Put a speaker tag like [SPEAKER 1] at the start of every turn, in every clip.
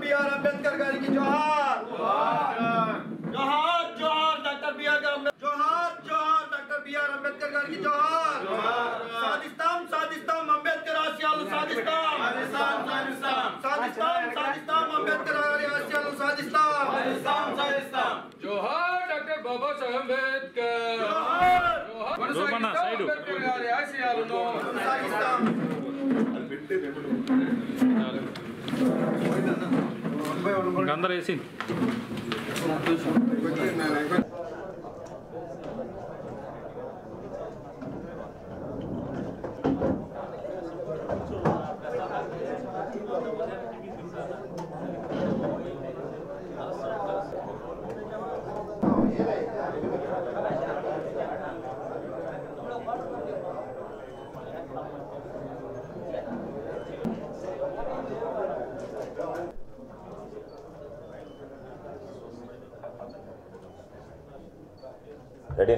[SPEAKER 1] B R. Ambedkar गारी की जोहार जोहार जोहार डॉक्टर बी.आर. जोहार जोहार डॉक्टर बी.आर. अंबेडकर गारी की जोहार साधिस्ताम साधिस्ताम अंबेडकर आशयालु साधिस्ताम साधिस्ताम साधिस्ताम साधिस्ताम अंबेडकर गारी आशयालु साधिस्ताम साधिस्ताम साधिस्ताम
[SPEAKER 2] जोहार डॉक्टर बाबा साहेब अंबेडकर
[SPEAKER 1] जोहार
[SPEAKER 2] अंबेडकर गारी आशयालुनु
[SPEAKER 1] साधिस्ताम
[SPEAKER 3] అందరూ వేసి
[SPEAKER 4] రెడీ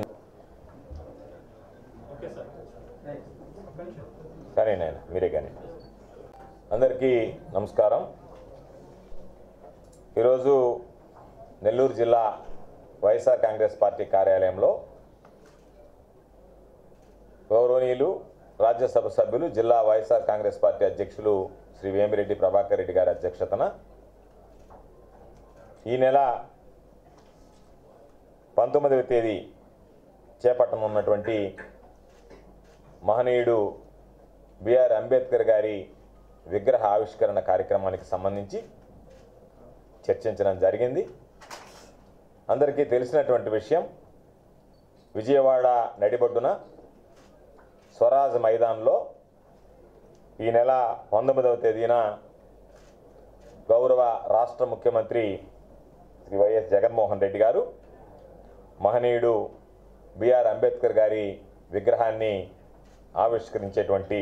[SPEAKER 4] కానీ నేను మీరే కానీ అందరికీ నమస్కారం. ఈరోజు నెల్లూరు జిల్లా వైఎస్ఆర్ కాంగ్రెస్ పార్టీ కార్యాలయంలో గౌరవనీయులు రాజ్యసభ సభ్యులు జిల్లా వైఎస్ఆర్ కాంగ్రెస్ పార్టీ అధ్యక్షులు శ్రీ వేమిరెడ్డి ప్రభాకర్ రెడ్డి గారి అధ్యక్షతన ఈ నెల 19వ తేదీ చేపట్టనున్నటువంటి మహనీయుడు బి.ఆర్. అంబేద్కర్ గారి విగ్రహ ఆవిష్కరణ కార్యక్రమానికి సంబంధించి చర్చించడం జరిగింది. అందరికీ తెలిసినటువంటి విషయం, విజయవాడ నడిబొడ్డున స్వరాజ్ మైదాన్లో ఈ నెల 19వ తేదీన గౌరవ రాష్ట్ర ముఖ్యమంత్రి శ్రీ వైఎస్ జగన్మోహన్ రెడ్డి గారు మహనీయుడు బి.ఆర్. అంబేద్కర్ గారి విగ్రహాన్ని ఆవిష్కరించేటువంటి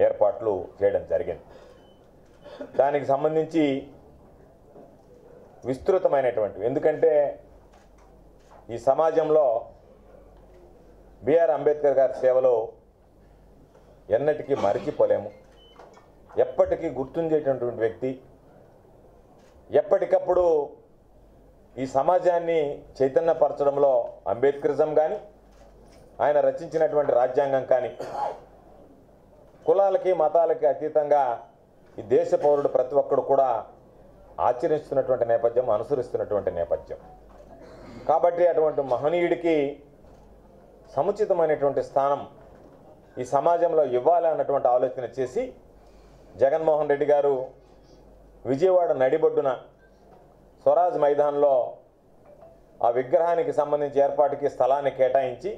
[SPEAKER 4] ఏర్పాట్లు చేయడం జరిగింది. దానికి సంబంధించి విస్తృతమైనటువంటి, ఎందుకంటే ఈ సమాజంలో బి.ఆర్. అంబేద్కర్ గారి సేవలో ఎన్నటికీ మరిచిపోలేము, ఎప్పటికీ గుర్తుండేటటువంటి వ్యక్తి. ఎప్పటికప్పుడు ఈ సమాజాన్ని చైతన్యపరచడంలో అంబేద్కరిజం కానీ, ఆయన రచించినటువంటి రాజ్యాంగం కానీ, కులాలకి మతాలకి అతీతంగా ఈ దేశ పౌరుడు ప్రతి ఒక్కడు కూడా ఆచరిస్తున్నటువంటి నేపథ్యం, అనుసరిస్తున్నటువంటి నేపథ్యం. కాబట్టి అటువంటి మహనీయుడికి సముచితమైనటువంటి స్థానం ఈ సమాజంలో ఇవ్వాలి అన్నటువంటి ఆలోచన చేసి జగన్మోహన్ రెడ్డి గారు విజయవాడ నడిబొడ్డున స్వరాజ్ మైదాన్లో ఆ విగ్రహానికి సంబంధించి ఏర్పాటుకి స్థలాన్ని కేటాయించి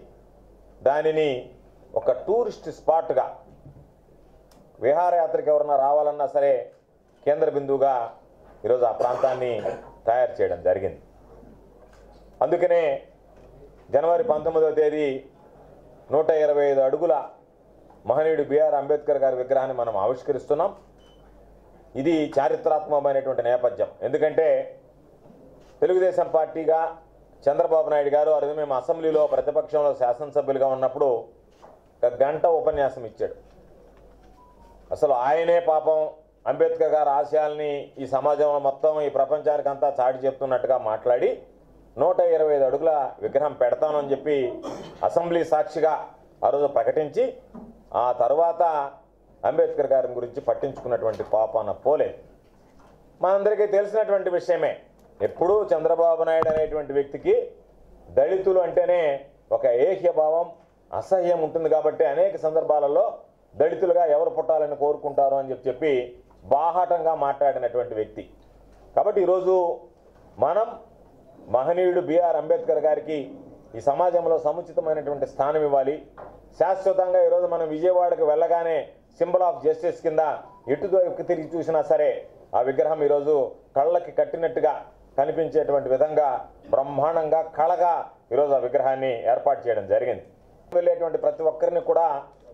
[SPEAKER 4] దానిని ఒక టూరిస్ట్ స్పాట్గా, విహారయాత్రకు ఎవరన్నా రావాలన్నా సరే కేంద్ర బిందువుగా ఈరోజు ఆ ప్రాంతాన్ని తయారు చేయడం జరిగింది. అందుకనే జనవరి 19వ తేదీ 125 అడుగుల మహనీయుడు బి.ఆర్. అంబేద్కర్ గారి విగ్రహాన్ని మనం ఆవిష్కరిస్తున్నాం. ఇది చారిత్రాత్మకమైనటువంటి నేపథ్యం. ఎందుకంటే తెలుగుదేశం పార్టీగా చంద్రబాబు నాయుడు గారు అదే మేము అసెంబ్లీలో ప్రతిపక్షంలో శాసనసభ్యులుగా ఉన్నప్పుడు ఒక గంట ఉపన్యాసం ఇచ్చాడు. అసలు ఆయనే పాపం అంబేద్కర్ గారి ఆశయాల్ని ఈ సమాజంలో మొత్తం ఈ ప్రపంచానికి అంతా చాటి చెప్తున్నట్టుగా మాట్లాడి 125 అడుగుల విగ్రహం పెడతానని చెప్పి అసెంబ్లీ సాక్షిగా ఆ రోజు ప్రకటించి ఆ తర్వాత అంబేద్కర్ గారి గురించి పట్టించుకున్నటువంటి పాపాన పోలేదు. మనందరికీ తెలిసినటువంటి విషయమే. ఎప్పుడూ చంద్రబాబు నాయుడు అనేటువంటి వ్యక్తికి దళితులు అంటేనే ఒక ఏహ్యభావం, అసహ్యం ఉంటుంది. కాబట్టి అనేక సందర్భాలలో దళితులుగా ఎవరు పుట్టాలని కోరుకుంటారు అని చెప్పి బాహాటంగా మాట్లాడినటువంటి వ్యక్తి. కాబట్టి ఈరోజు మనం మహనీయుడు బి.ఆర్. అంబేద్కర్ గారికి ఈ సమాజంలో సముచితమైనటువంటి స్థానం ఇవ్వాలి. శాశ్వతంగా ఈరోజు మనం విజయవాడకు వెళ్ళగానే సింబల్ ఆఫ్ జస్టిస్ కింద ఎటుదొక్కి తిరిగి చూసినా సరే ఆ విగ్రహం ఈరోజు కళ్ళకి కట్టినట్టుగా కనిపించేటువంటి విధంగా బ్రహ్మాండంగా కళగా ఈరోజు ఆ విగ్రహాన్ని ఏర్పాటు చేయడం జరిగింది. వెళ్ళేటువంటి ప్రతి ఒక్కరిని కూడా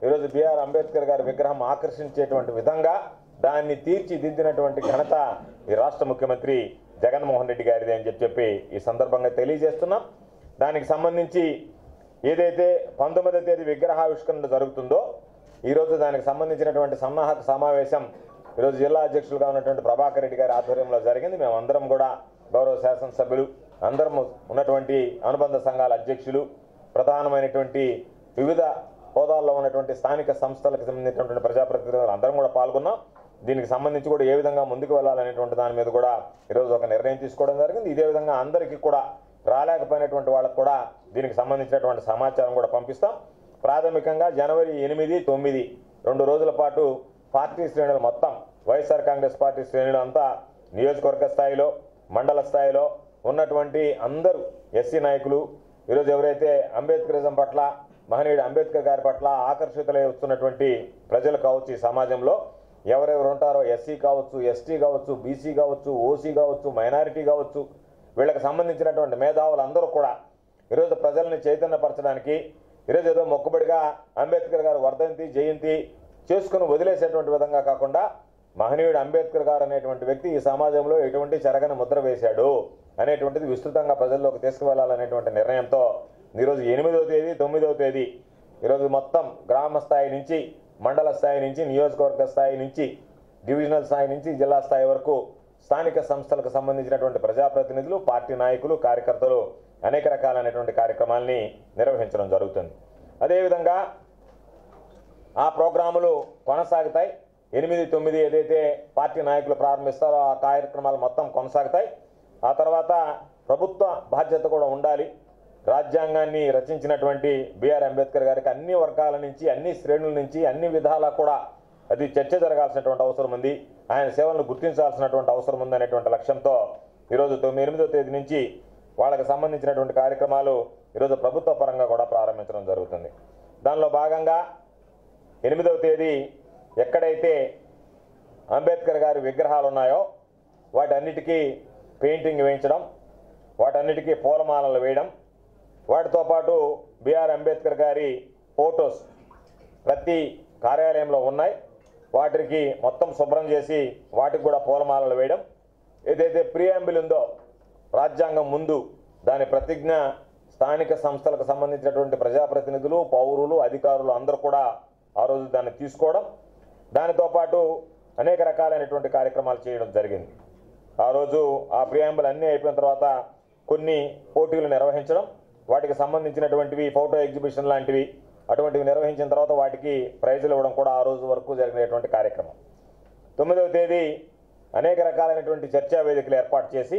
[SPEAKER 4] ఈరోజు బి.ఆర్. అంబేద్కర్ గారి విగ్రహం ఆకర్షించేటువంటి విధంగా దాన్ని తీర్చిదిద్దినటువంటి ఘనత ఈ రాష్ట్ర ముఖ్యమంత్రి జగన్మోహన్ రెడ్డి గారిది అని చెప్పి ఈ సందర్భంగా తెలియజేస్తున్నాం. దానికి సంబంధించి ఏదైతే 19వ తేదీ విగ్రహావిష్కరణ జరుగుతుందో ఈరోజు దానికి సంబంధించినటువంటి సన్నాహక సమావేశం ఈరోజు జిల్లా అధ్యక్షులుగా ఉన్నటువంటి ప్రభాకర్ రెడ్డి గారి ఆధ్వర్యంలో జరిగింది. మేమందరం కూడా గౌరవ శాసనసభ్యులు అందరం ఉన్నటువంటి అనుబంధ సంఘాల అధ్యక్షులు ప్రధానమైనటువంటి వివిధ హోదాల్లో ఉన్నటువంటి స్థానిక సంస్థలకు సంబంధించినటువంటి ప్రజాప్రతినిధులు అందరం కూడా పాల్గొన్నాం. దీనికి సంబంధించి కూడా ఏ విధంగా ముందుకు వెళ్ళాలనేటువంటి దాని మీద కూడా ఈరోజు ఒక నిర్ణయం తీసుకోవడం జరిగింది. ఇదే విధంగా అందరికీ కూడా రాలేకపోయినటువంటి వాళ్ళకు కూడా దీనికి సంబంధించినటువంటి సమాచారం కూడా పంపిస్తాం. ప్రాథమికంగా జనవరి 8, 9 2 రోజుల పాటు పార్టీ శ్రేణులు మొత్తం వైఎస్ఆర్ కాంగ్రెస్ పార్టీ శ్రేణులు అంతా నియోజకవర్గ స్థాయిలో మండల స్థాయిలో ఉన్నటువంటి అందరూ ఎస్సీ నాయకులు ఈరోజు ఎవరైతే అంబేద్కరిజం పట్ల మహనీయుడు అంబేద్కర్ గారి పట్ల ఆకర్షితులై వస్తున్నటువంటి ప్రజలు కావచ్చు, ఈ సమాజంలో ఎవరెవరు ఉంటారో ఎస్సీ కావచ్చు, ఎస్టీ కావచ్చు, బీసీ కావచ్చు, ఓసీ కావచ్చు, మైనారిటీ కావచ్చు, వీళ్ళకి సంబంధించినటువంటి మేధావులు అందరూ కూడా ఈరోజు ప్రజల్ని చైతన్యపరచడానికి ఈరోజు ఏదో మొక్కుబడిగా అంబేద్కర్ గారు వర్ధంతి జయంతి చేసుకుని వదిలేసేటువంటి విధంగా కాకుండా మహనీయుడు అంబేద్కర్ గారు అనేటువంటి వ్యక్తి ఈ సమాజంలో ఎటువంటి చెరగని ముద్ర వేశాడు అనేటువంటిది విస్తృతంగా ప్రజల్లోకి తీసుకువెళ్లాలనేటువంటి నిర్ణయంతో ఈరోజు 8వ తేదీ 9వ తేదీ ఈరోజు మొత్తం గ్రామ స్థాయి నుంచి మండల స్థాయి నుంచి నియోజకవర్గ స్థాయి నుంచి డివిజనల్ స్థాయి నుంచి జిల్లా స్థాయి వరకు స్థానిక సంస్థలకు సంబంధించినటువంటి ప్రజాప్రతినిధులు, పార్టీ నాయకులు, కార్యకర్తలు అనేక రకాలైనటువంటి కార్యక్రమాలని నిర్వహించడం జరుగుతుంది. అదేవిధంగా ఆ ప్రోగ్రాములు కొనసాగుతాయి. 8, 9 ఏదైతే పార్టీ నాయకులు ప్రారంభిస్తారో ఆ కార్యక్రమాలు మొత్తం కొనసాగుతాయి. ఆ తర్వాత ప్రభుత్వ బాధ్యత కూడా ఉండాలి. రాజ్యాంగాన్ని రచించినటువంటి బిఆర్ అంబేద్కర్ గారికి అన్ని వర్గాల నుంచి, అన్ని శ్రేణుల నుంచి, అన్ని విధాలా కూడా అది చర్చ జరగాల్సినటువంటి అవసరం ఉంది. ఆయన సేవలను గుర్తించాల్సినటువంటి అవసరం ఉంది అనేటువంటి లక్ష్యంతో ఈరోజు 8వ తేదీ నుంచి వాళ్ళకి సంబంధించినటువంటి కార్యక్రమాలు ఈరోజు ప్రభుత్వ పరంగా కూడా ప్రారంభించడం జరుగుతుంది. దానిలో భాగంగా 8వ తేదీ ఎక్కడైతే అంబేద్కర్ గారి విగ్రహాలు ఉన్నాయో వాటన్నిటికీ పెయింటింగ్ వేయించడం, వాటన్నిటికీ పూలమాలలు వేయడం, వాటితో పాటు బిఆర్ అంబేద్కర్ గారి ఫోటోస్ ప్రతి కార్యాలయంలో ఉన్నాయి. వాటికి మొత్తం శుభ్రం చేసి వాటికి కూడా పూలమాలలు వేయడం, ఏదైతే ప్రియాంబుల్ ఉందో రాజ్యాంగం ముందు దాని ప్రతిజ్ఞ స్థానిక సంస్థలకు సంబంధించినటువంటి ప్రజాప్రతినిధులు, పౌరులు, అధికారులు అందరూ కూడా ఆ రోజు దాన్ని తీసుకోవడం, దానితో పాటు అనేక రకాలైనటువంటి కార్యక్రమాలు చేయడం జరిగింది. ఆ రోజు ఆ ప్రియాంబుల్ అన్నీ అయిపోయిన తర్వాత కొన్ని పోటీలు నిర్వహించడం, వాటికి సంబంధించినటువంటివి ఫోటో ఎగ్జిబిషన్ లాంటివి అటువంటివి నిర్వహించిన తర్వాత వాటికి ప్రైజులు ఇవ్వడం కూడా ఆ రోజు వరకు జరిగినటువంటి కార్యక్రమం. 9వ తేదీ అనేక రకాలైనటువంటి చర్చా వేదికలు ఏర్పాటు చేసి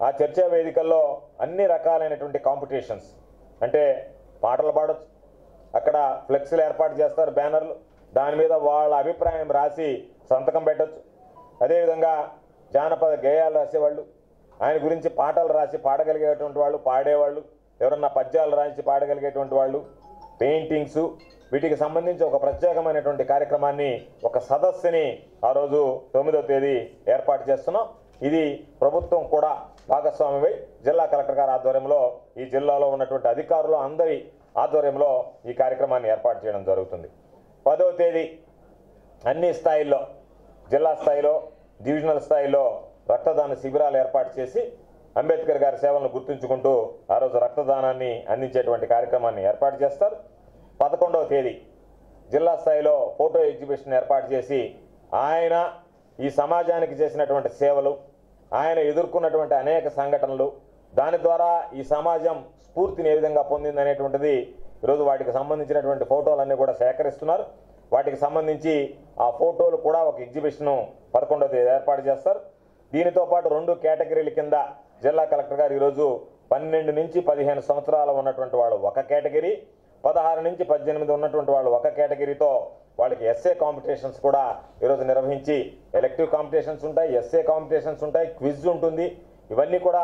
[SPEAKER 4] ఆ చర్చా వేదికల్లో అన్ని రకాలైనటువంటి కాంపిటీషన్స్, అంటే పాటలు పాడొచ్చు, అక్కడ ఫ్లెక్సీలు ఏర్పాటు చేస్తారు, బ్యానర్లు, దాని మీద వాళ్ళ అభిప్రాయం రాసి సంతకం పెట్టచ్చు. అదేవిధంగా జానపద గేయాలు రాసేవాళ్ళు, ఆయన గురించి పాటలు రాసి పాడగలిగేటువంటి వాళ్ళు, పాడేవాళ్ళు, ఎవరన్నా పద్యాలు రాసి పాడగలిగేటువంటి వాళ్ళు, పెయింటింగ్స్, వీటికి సంబంధించి ఒక ప్రత్యేకమైనటువంటి కార్యక్రమాన్ని, ఒక సదస్సుని ఆ రోజు 9వ తేదీ ఏర్పాటు చేస్తున్నాం. ఇది ప్రభుత్వం కూడా భాగస్వామ్యమై జిల్లా కలెక్టర్ గారి ఆధ్వర్యంలో ఈ జిల్లాలో ఉన్నటువంటి అధికారులు అందరి ఆధ్వర్యంలో ఈ కార్యక్రమాన్ని ఏర్పాటు చేయడం జరుగుతుంది. 10వ తేదీ అన్ని స్థాయిల్లో, జిల్లా స్థాయిలో, డివిజనల్ స్థాయిలో రక్తదాన శిబిరాలు ఏర్పాటు చేసి అంబేద్కర్ గారి సేవలను గుర్తుంచుకుంటూ ఆ రోజు రక్తదానాన్ని అందించేటువంటి కార్యక్రమాన్ని ఏర్పాటు చేస్తారు. 11వ తేదీ జిల్లా స్థాయిలో ఫోటో ఎగ్జిబిషన్ ఏర్పాటు చేసి ఆయన ఈ సమాజానికి చేసినటువంటి సేవలు, ఆయన ఎదుర్కొన్నటువంటి అనేక సంఘటనలు, దాని ద్వారా ఈ సమాజం స్ఫూర్తిని ఏ విధంగా పొందింది అనేటువంటిది ఈరోజు వాటికి సంబంధించినటువంటి ఫోటోలన్నీ కూడా సేకరిస్తున్నారు. వాటికి సంబంధించి ఆ ఫోటోలు కూడా ఒక ఎగ్జిబిషను 11వ తేదీ ఏర్పాటు చేస్తారు. దీనితో పాటు 2 కేటగిరీల కింద జిల్లా కలెక్టర్ గారు ఈరోజు 12 నుంచి 15 సంవత్సరాలు ఉన్నటువంటి వాళ్ళు ఒక కేటగిరీ, 16 నుంచి 18 ఉన్నటువంటి వాళ్ళు ఒక కేటగిరీతో వాళ్ళకి ఎస్ఏ కాంపిటీషన్స్ కూడా ఈరోజు నిర్వహించి, ఎలెక్టివ్ కాంపిటీషన్స్ ఉంటాయి, ఎస్ఏ కాంపిటీషన్స్ ఉంటాయి, క్విజ్ ఉంటుంది, ఇవన్నీ కూడా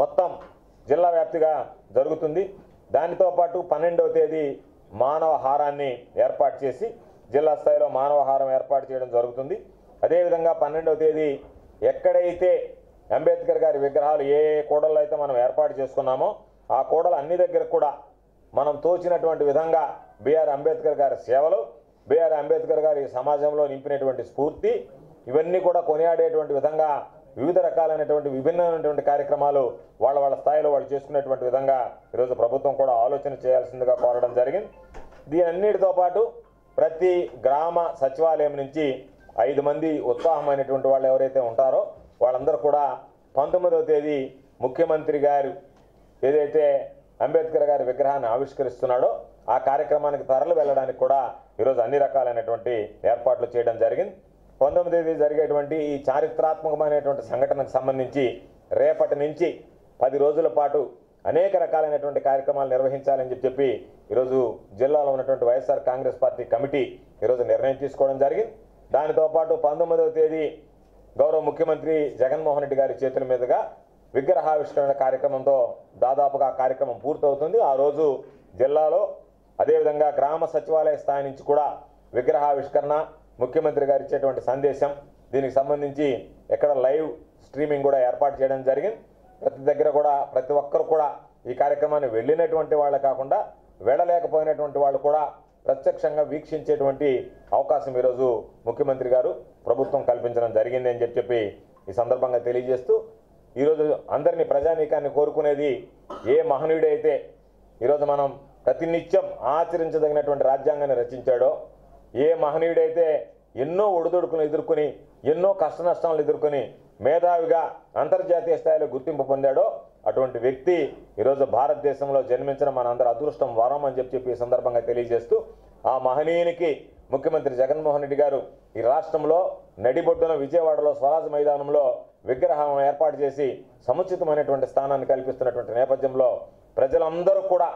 [SPEAKER 4] మొత్తం జిల్లా వ్యాప్తిగా జరుగుతుంది. దానితో పాటు 12వ తేదీ మానవ హారాన్ని ఏర్పాటు చేసి జిల్లా స్థాయిలో మానవ హారం ఏర్పాటు చేయడం జరుగుతుంది. అదేవిధంగా 12వ తేదీ ఎక్కడైతే అంబేద్కర్ గారి విగ్రహాలు ఏ కూడల్లో అయితే మనం ఏర్పాటు చేసుకున్నామో ఆ కూడలు అన్ని దగ్గర కూడా మనం తోచినటువంటి విధంగా బిఆర్ అంబేద్కర్ గారి సేవలు, బిఆర్ అంబేద్కర్ గారి సమాజంలో నింపినటువంటి స్ఫూర్తి, ఇవన్నీ కూడా కొనియాడేటువంటి విధంగా వివిధ రకాలైనటువంటి విభిన్నమైనటువంటి కార్యక్రమాలు వాళ్ళ స్థాయిలో వాళ్ళు చేసుకునేటువంటి విధంగా ఈరోజు ప్రభుత్వం కూడా ఆలోచన చేయాల్సిందిగా కోరడం జరిగింది. దీనన్నిటితో పాటు ప్రతి గ్రామ సచివాలయం నుంచి 5 మంది ఉత్సాహమైనటువంటి వాళ్ళు ఎవరైతే ఉంటారో వాళ్ళందరూ కూడా 19వ తేదీ ముఖ్యమంత్రి గారు ఏదైతే అంబేద్కర్ గారి విగ్రహాన్ని ఆవిష్కరిస్తున్నాడో ఆ కార్యక్రమానికి తరలి వెళ్ళడానికి కూడా ఈరోజు అన్ని రకాలైనటువంటి ఏర్పాట్లు చేయడం జరిగింది. 19వ తేదీ జరిగేటువంటి ఈ చారిత్రాత్మకమైనటువంటి సంఘటనకు సంబంధించి రేపటి నుంచి 10 రోజుల పాటు అనేక రకాలైనటువంటి కార్యక్రమాలు నిర్వహించాలని చెప్పి ఈరోజు జిల్లాలో ఉన్నటువంటి వైఎస్ఆర్ కాంగ్రెస్ పార్టీ కమిటీ ఈరోజు నిర్ణయం తీసుకోవడం జరిగింది. దానితో పాటు 19వ తేదీ గౌరవ ముఖ్యమంత్రి జగన్మోహన్ రెడ్డి గారి చేతుల మీదుగా విగ్రహావిష్కరణ కార్యక్రమంతో దాదాపుగా కార్యక్రమం పూర్తవుతుంది. ఆ రోజు జిల్లాలో అదేవిధంగా గ్రామ సచివాలయ స్థాయి నుంచి కూడా విగ్రహావిష్కరణ, ముఖ్యమంత్రి గారు ఇచ్చేటువంటి సందేశం, దీనికి సంబంధించి ఎక్కడ లైవ్ స్ట్రీమింగ్ కూడా ఏర్పాటు చేయడం జరిగింది. ప్రతి దగ్గర కూడా ప్రతి ఒక్కరు కూడా ఈ కార్యక్రమాన్ని వెళ్ళినటువంటి వాళ్ళు కాకుండా వెళ్ళలేకపోయినటువంటి వాళ్ళు కూడా ప్రత్యక్షంగా వీక్షించేటువంటి అవకాశం ఈరోజు ముఖ్యమంత్రి గారు ప్రభుత్వం కల్పించడం జరిగింది అని చెప్పి ఈ సందర్భంగా తెలియజేస్తూ, ఈరోజు అందరినీ ప్రజానీకాన్ని కోరుకునేది ఏ మహనీయుడైతే ఈరోజు మనం ప్రతినిత్యం ఆచరించదగినటువంటి రాజ్యాంగాన్ని రచించాడో, ఏ మహనీయుడైతే ఎన్నో ఒడిదుడుకులను ఎదుర్కొని ఎన్నో కష్ట నష్టాలను ఎదుర్కొని మేధావిగా అంతర్జాతీయ స్థాయిలో గుర్తింపు పొందాడో అటువంటి వ్యక్తి ఈరోజు భారతదేశంలో జన్మించడం మనందరి అదృష్టం, వరం అని చెప్పి ఈ సందర్భంగా తెలియజేస్తూ, ఆ మహనీయునికి ముఖ్యమంత్రి జగన్మోహన్ రెడ్డి గారు ఈ రాష్ట్రంలో నడిబొడ్డున విజయవాడలో స్వరాజ్ మైదానంలో విగ్రహం ఏర్పాటు చేసి సముచితమైనటువంటి స్థానాన్ని కల్పిస్తున్నటువంటి నేపథ్యంలో ప్రజలందరూ కూడా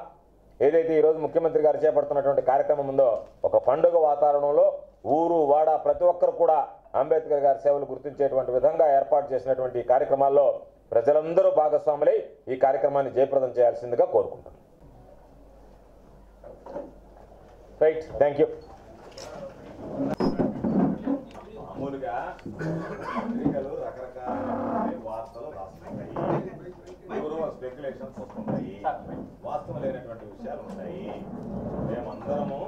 [SPEAKER 4] ఏదైతే ఈరోజు ముఖ్యమంత్రి గారు చేపడుతున్నటువంటి కార్యక్రమం ఉందో ఒక పండుగ వాతావరణంలో ఊరు వాడ ప్రతి ఒక్కరు కూడా అంబేద్కర్ గారి సేవలు గుర్తించేటువంటి విధంగా ఏర్పాటు చేసినటువంటి కార్యక్రమాల్లో ప్రజలందరూ భాగస్వాములై ఈ కార్యక్రమాన్ని జయప్రదం చేయాల్సిందిగా కోరుకుంటున్నాను. Right, thank you. మామూలుగా పత్రికలు రకరకాల వార్తలు రాస్తున్నాయి, ఎవరో స్పెక్యులేషన్స్ వస్తున్నాయి, వాస్తవం లేనటువంటి విషయాలు ఉన్నాయి. మేమందరము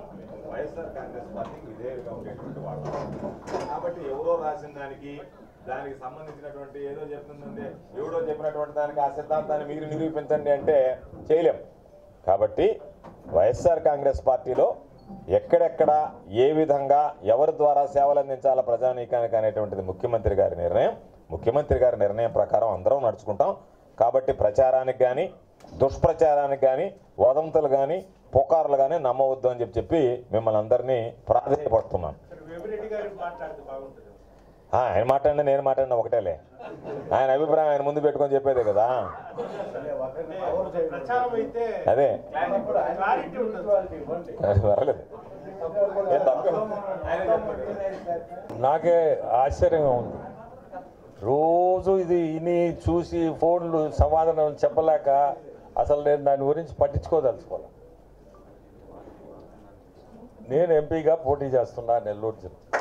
[SPEAKER 4] వైఎస్ఆర్ కాంగ్రెస్ పార్టీకి విధేయులుగా ఉండేటువంటి వాళ్ళు కాబట్టి ఎవరో రాసిన దానికి సంబంధించినటువంటి ఏదో చెప్తుందండి, ఎవడో చెప్పినటువంటి దానికి ఆ సిద్ధాంతాన్ని మీరు నిరూపించండి అంటే చేయలేం. కాబట్టి వైఎస్ఆర్ కాంగ్రెస్ పార్టీలో ఎక్కడెక్కడ ఏ విధంగా ఎవరి ద్వారా సేవలు అందించాలా ప్రజానీకానికి అనేటువంటిది ముఖ్యమంత్రి గారి నిర్ణయం. ముఖ్యమంత్రి గారి నిర్ణయం ప్రకారం అందరం నడుచుకుంటాం. కాబట్టి ప్రచారానికి కానీ దుష్ప్రచారానికి కానీ వదంతులు కానీ పుకార్లు కానీ నమ్మవద్దు అని చెప్పి మిమ్మల్ని అందరినీ ప్రాధాన్యపడుతున్నాను. ఆయన మాట్లాడినా నేను మాట్లాడినా ఒకటేలే, ఆయన అభిప్రాయం ఆయన ముందు పెట్టుకొని చెప్పేదే కదా. అదే పర్లేదు,
[SPEAKER 5] నాకే ఆశ్చర్యంగా ఉంది. రోజు ఇది ఇని చూసి ఫోన్లు సమాధానం చెప్పలేక అసలు నేను దాని గురించి పట్టించుకోదలుచుకోవాలి. నేను ఎంపీగా పోటీ చేస్తున్నా నెల్లూరు జిల్లా.